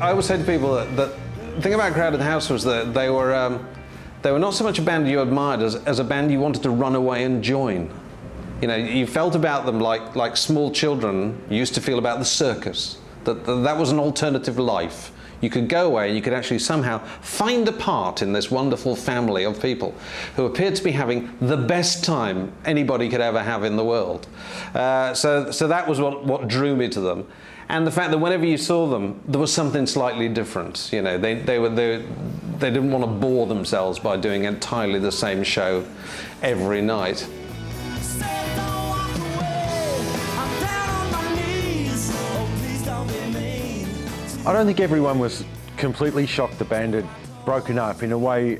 I always say to people that the thing about Crowded House was that they were not so much a band you admired as a band you wanted to run away and join. You know, you felt about them like small children used to feel about the circus, that was an alternative life. You could go away and you could actually somehow find a part in this wonderful family of people who appeared to be having the best time anybody could ever have in the world. So that was what drew me to them. And the fact that whenever you saw them, there was something slightly different. You know, they didn't want to bore themselves by doing entirely the same show every night. I don't think everyone was completely shocked the band had broken up. In a way,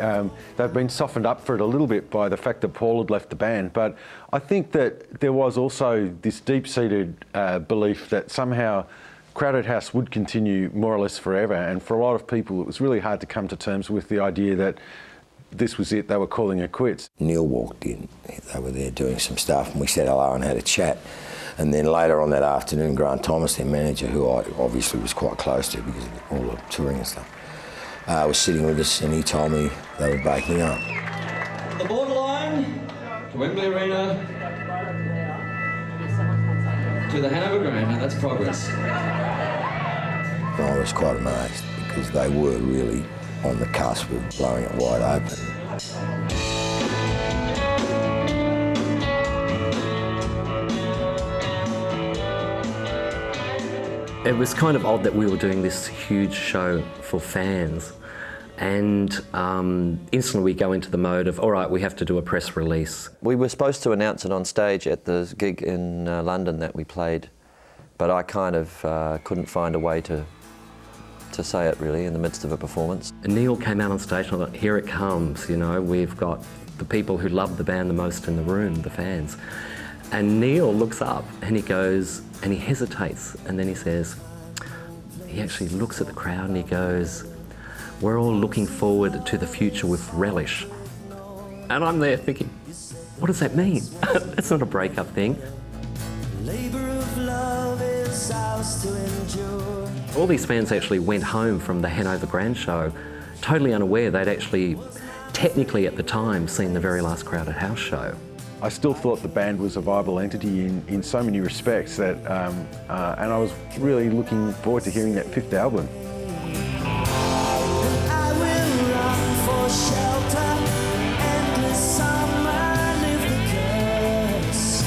they've been softened up for it a little bit by the fact that Paul had left the band. But I think that there was also this deep-seated belief that somehow Crowded House would continue more or less forever. And for a lot of people, it was really hard to come to terms with the idea that this was it, they were calling it quits. Neil walked in, they were there doing some stuff, and we said hello and had a chat. And then later on that afternoon, Grant Thomas, their manager, who I obviously was quite close to because of all the touring and stuff, was sitting with us, and he told me they were breaking up. The borderline to Wembley Arena to the Hanover Ground, and that's progress. And I was quite amazed because they were really on the cusp of blowing it wide open. It was kind of odd that we were doing this huge show for fans, and instantly we go into the mode of, all right, we have to do a press release. We were supposed to announce it on stage at the gig in London that we played, but I kind of couldn't find a way to say it really in the midst of a performance. And Neil came out on stage and I thought, here it comes, you know, we've got the people who love the band the most in the room, the fans. And Neil looks up and he goes, and he hesitates, and then he says, he actually looks at the crowd and he goes, we're all looking forward to the future with relish. And I'm there thinking, what does that mean? That's not a breakup thing. Labor of love is ours to endure. All these fans actually went home from the Hanover Grand show totally unaware they'd actually, technically at the time, seen the very last Crowded House show. I still thought the band was a viable entity in so many respects that, and I was really looking forward to hearing that fifth album. I will run for shelter, endless summer, live the curse.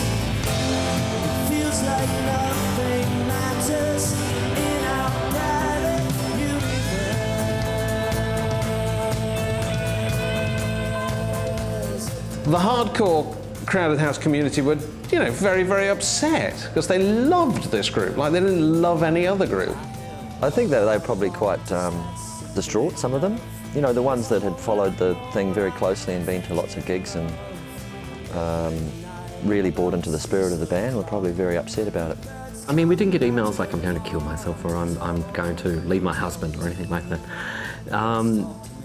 It feels like nothing matters in our private universe. The hardcore Crowded House community were, you know, very, very upset because they loved this group like they didn't love any other group. I think that they were probably quite distraught, some of them. You know, the ones that had followed the thing very closely and been to lots of gigs and really bought into the spirit of the band were probably very upset about it. I mean, we didn't get emails like I'm going to kill myself or I'm going to leave my husband or anything like that.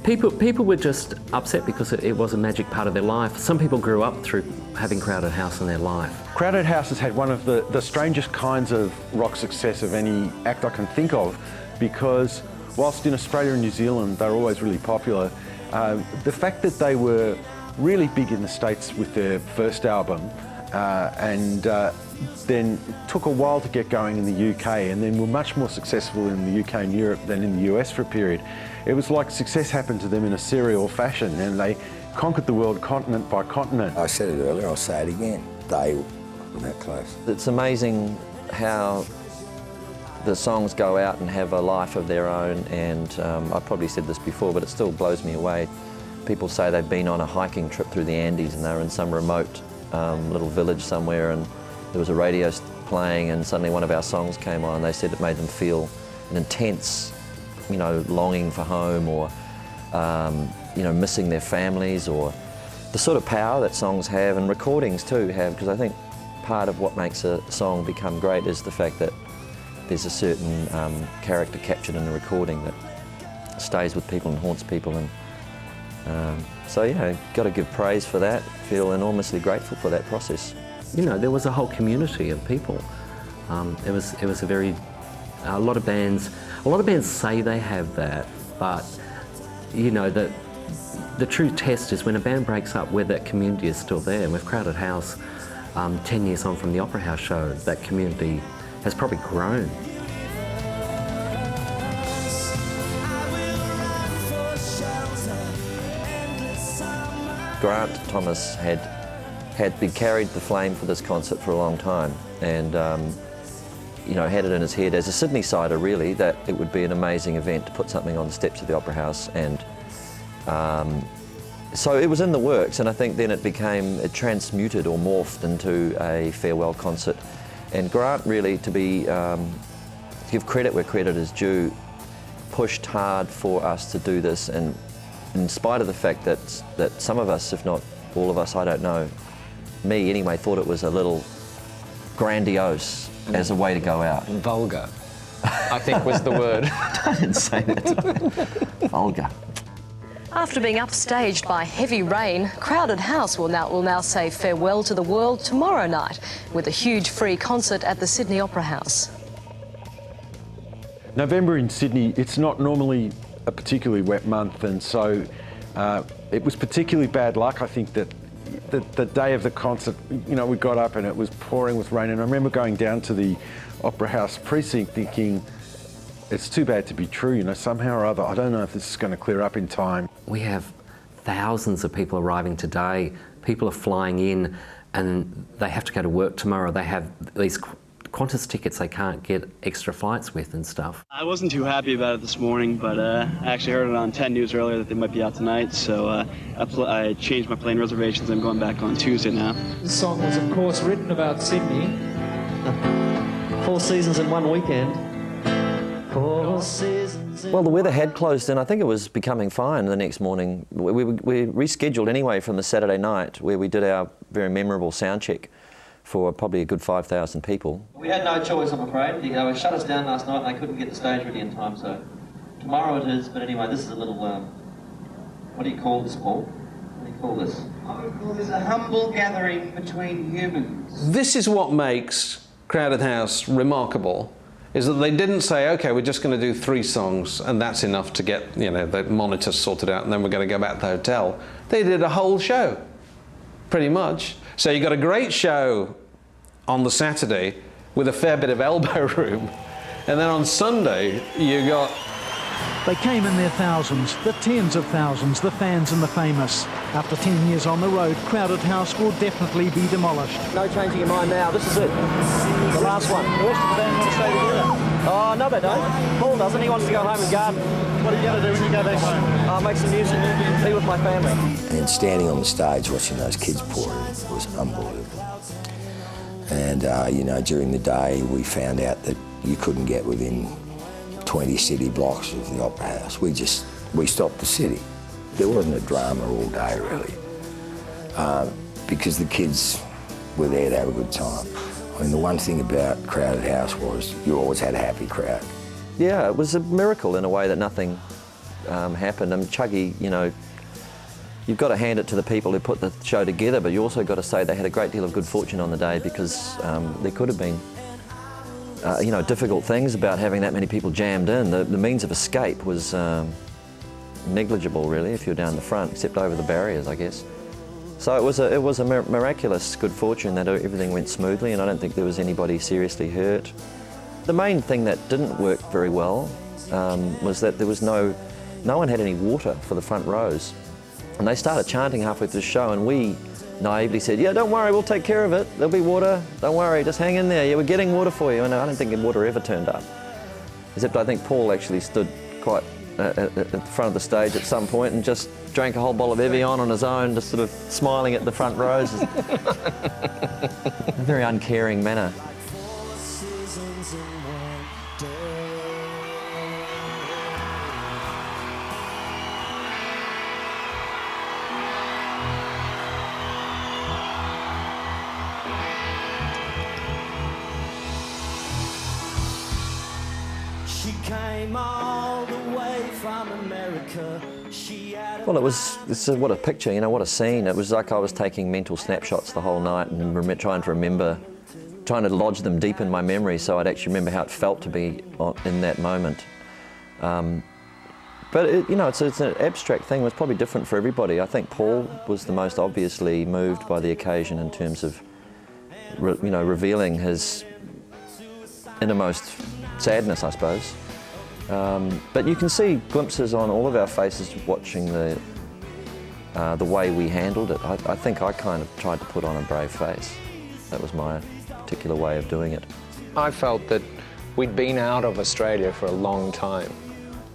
People were just upset because it was a magic part of their life. Some people grew up through having Crowded House in their life. Crowded House has had one of the strangest kinds of rock success of any act I can think of, because whilst in Australia and New Zealand they're always really popular, the fact that they were really big in the States with their first album and then took a while to get going in the UK, and then were much more successful in the UK and Europe than in the US for a period. It was like success happened to them in a serial fashion, and they conquered the world continent by continent. I said it earlier, I'll say it again, they were that close. It's amazing how the songs go out and have a life of their own, and I've probably said this before, but it still blows me away. People say they've been on a hiking trip through the Andes and they're in some remote little village somewhere, and there was a radio playing and suddenly one of our songs came on, and they said it made them feel an intense, you know, longing for home, or you know, missing their families, or the sort of power that songs have, and recordings too have, because I think part of what makes a song become great is the fact that there's a certain character captured in the recording that stays with people and haunts people, and so, you know, got to give praise for that, feel enormously grateful for that process. You know, there was a whole community of people. It was a lot of bands. A lot of bands say they have that, but you know, the true test is when a band breaks up, where that community is still there. And with Crowded House, 10 years on from the Opera House show, that community has probably grown. Grant Thomas had carried the flame for this concert for a long time, and you know, had it in his head as a Sydney sider really that it would be an amazing event to put something on the steps of the Opera House, and so it was in the works, and I think then it transmuted or morphed into a farewell concert. And Grant really, to give credit where credit is due, pushed hard for us to do this, and in spite of the fact that some of us, if not all of us, I don't know, me anyway, thought it was a little grandiose as a way to go out. Vulgar, I think was the word. I didn't say that. Vulgar. After being upstaged by heavy rain, Crowded House will now say farewell to the world tomorrow night with a huge free concert at the Sydney Opera House. November in Sydney, it's not normally a particularly wet month, and so it was particularly bad luck. I think that the day of the concert, you know, we got up and it was pouring with rain, and I remember going down to the Opera House precinct thinking, it's too bad to be true, you know, somehow or other, I don't know if this is going to clear up in time. We have thousands of people arriving today. People are flying in and they have to go to work tomorrow. They have these Qantas tickets they can't get extra flights with and stuff. I wasn't too happy about it this morning, but I actually heard it on 10 News earlier that they might be out tonight, so I changed my plane reservations. I'm going back on Tuesday now. This song was, of course, written about Sydney. 4 seasons in 1 weekend. 4 seasons. Well, the weather had closed in. I think it was becoming fine the next morning. We rescheduled anyway from the Saturday night, where we did our very memorable sound check for probably a good 5,000 people. We had no choice, I'm afraid. They shut us down last night and they couldn't get the stage ready in time, so tomorrow it is. But anyway, this is a little, what do you call this, Paul? What do you call this? I would call this a humble gathering between humans. This is what makes Crowded House remarkable, is that they didn't say, okay, we're just going to do 3 songs and that's enough to get, you know, the monitors sorted out and then we're going to go back to the hotel. They did a whole show, pretty much. So you got a great show on the Saturday with a fair bit of elbow room, and then on Sunday you got... They came in their thousands, the tens of thousands, the fans and the famous. After 10 years on the road, Crowded House will definitely be demolished. No changing your mind now, this is it. The last one. The rest of the band want to stay together. Oh, no they don't. Paul doesn't, he wants to go home and garden. What are you going to do when you go back home? I'll make some music, be with my family. And standing on the stage watching those kids pour in was unbelievable. And, you know, during the day we found out that you couldn't get within 20 city blocks of the Opera House. We stopped the city. There wasn't a drama all day, really, because the kids were there to have a good time. I mean, the one thing about Crowded House was you always had a happy crowd. Yeah, it was a miracle in a way that nothing happened. And Chuggy, you know, you've got to hand it to the people who put the show together, but you also got to say they had a great deal of good fortune on the day, because there could have been you know, difficult things about having that many people jammed in. The means of escape was negligible, really, if you're down the front, except over the barriers, I guess. So it was a miraculous good fortune that everything went smoothly, and I don't think there was anybody seriously hurt. The main thing that didn't work very well was that there was no one had any water for the front rows. And they started chanting halfway through the show, and we naively said, yeah, don't worry, we'll take care of it. There'll be water, don't worry, just hang in there. Yeah, we're getting water for you. And I don't think the water ever turned up. Except I think Paul actually stood quite at the front of the stage at some point and just drank a whole bottle of Evian on his own, just sort of smiling at the front rows. In a very uncaring manner. She came all the way from America. Well, what a picture, you know, what a scene. It was like I was taking mental snapshots the whole night and trying to lodge them deep in my memory so I'd actually remember how it felt to be in that moment. But it's an abstract thing. It was probably different for everybody. I think Paul was the most obviously moved by the occasion in terms of, revealing his innermost sadness, I suppose. But you can see glimpses on all of our faces watching the way we handled it. I think I kind of tried to put on a brave face. That was my particular way of doing it. I felt that we'd been out of Australia for a long time,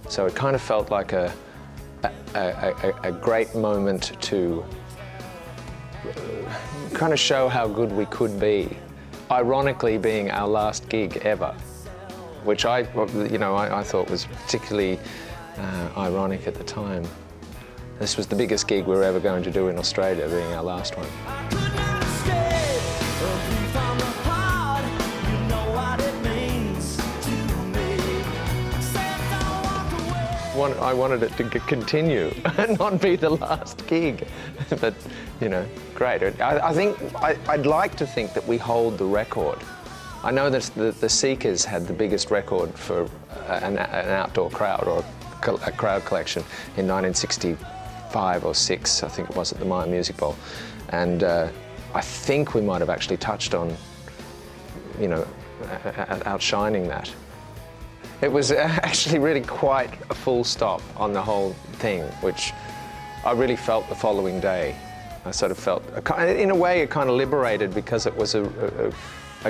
so it kind of felt like a great moment to kind of show how good we could be, ironically being our last gig ever, which I thought was particularly ironic at the time. This was the biggest gig we were ever going to do in Australia, being our last one. I wanted it to continue and not be the last gig, but great. I think I'd like to think that we hold the record. I know that the Seekers had the biggest record for an outdoor crowd or a crowd collection in 1965 or 6, I think it was, at the Myer Music Bowl, and I think we might have actually touched on, outshining that. It was actually really quite a full stop on the whole thing, which I really felt the following day. I sort of felt, in a way, kind of liberated, because it was a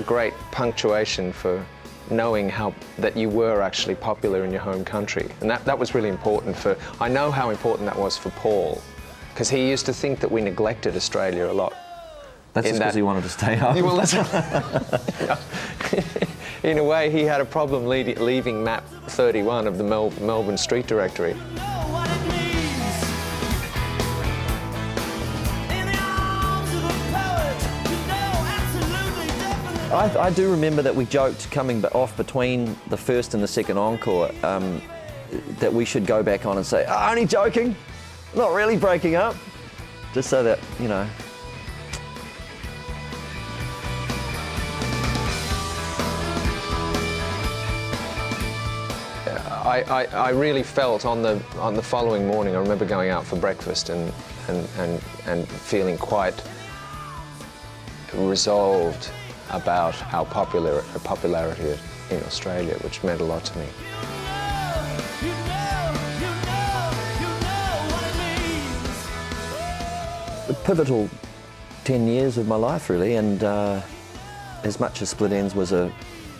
great punctuation for knowing that you were actually popular in your home country. And that was really important I know how important that was for Paul, because he used to think that we neglected Australia a lot. That's just because he wanted to stay home. Well, in a way, he had a problem leaving map 31 of the Melbourne Street Directory. I do remember that we joked coming off between the first and the second encore that we should go back on and say, only joking, not really breaking up, just so that, I really felt on the following morning. I remember going out for breakfast and feeling quite resolved about our popularity in Australia, which meant a lot to me. A pivotal 10 years of my life, really, and as much as Split Enz was a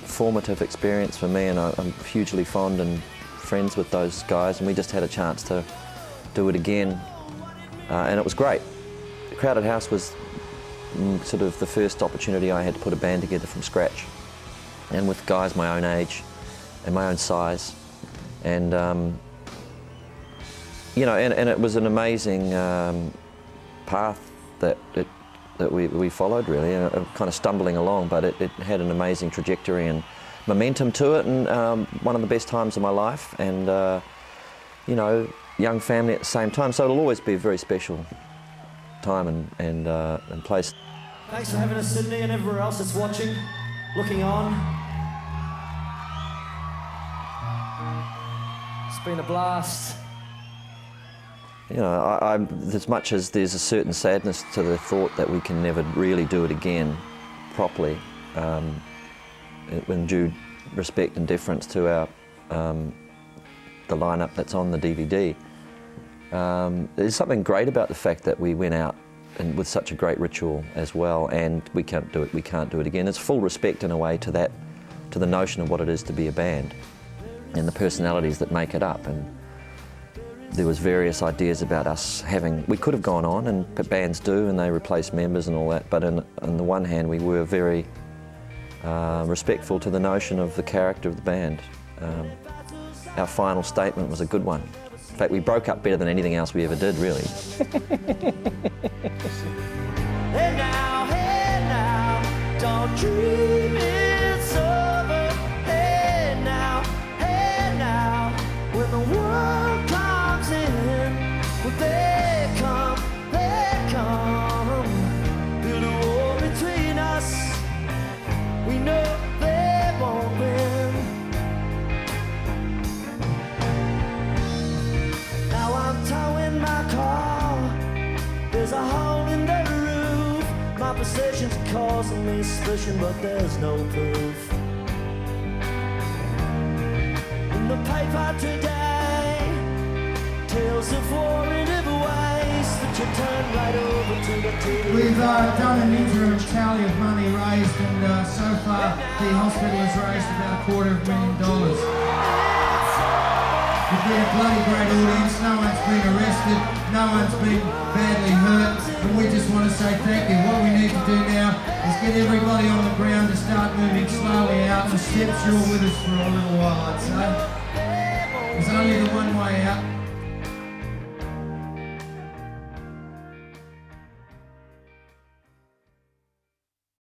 formative experience for me, and I'm hugely fond and friends with those guys, and we just had a chance to do it again, and it was great. Crowded House was sort of the first opportunity I had to put a band together from scratch, and with guys my own age and my own size, and and it was an amazing path that we followed, really, kind of stumbling along, but it had an amazing trajectory and momentum to it, and one of the best times of my life, and young family at the same time, so it'll always be a very special time and place. Thanks for having us, Sydney, and everywhere else that's watching, looking on. It's been a blast. As much as there's a certain sadness to the thought that we can never really do it again properly, in due respect and deference to our the lineup that's on the DVD, there's something great about the fact that we went out and with such a great ritual as well, and we can't do it again. It's full respect in a way to the notion of what it is to be a band and the personalities that make it up. And there was various ideas about us we could have gone on, and bands do, and they replace members and all that, but on the one hand we were very respectful to the notion of the character of the band. Our final statement was a good one. In fact, we broke up better than anything else we ever did, really. Hey now, don't dream it's over. Hey now, when the world comes in, well, they come, build a wall between us. We know they won't win. hole in the roof. My possessions are causing me suspicion, but there's no proof. In the paper today, tales of war in every ways, that you turn right over to the TV. We've done an interim tally of money raised, and so far the hospital has raised about $250,000. It's been a bloody great audience. No one's been arrested, no one's been badly hurt, and we just want to say thank you. What we need to do now is get everybody on the ground to start moving slowly out, and Steps, you're with us for a little while, I'd say. There's only the one way out.